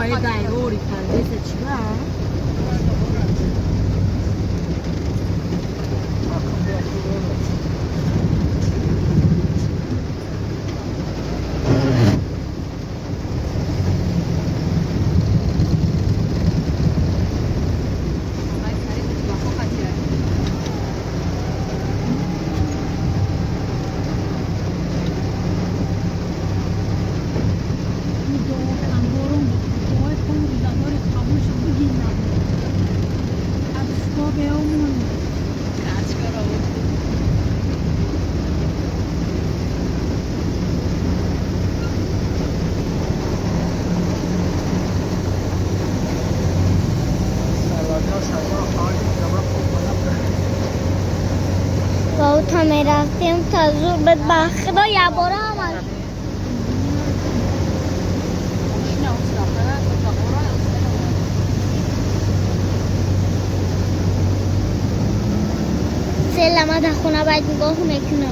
poi dai, ori, se ci va. با تا میرفتیم تا زور به بخدا یه باره آمد سلامت خونه باید نگاه میکنه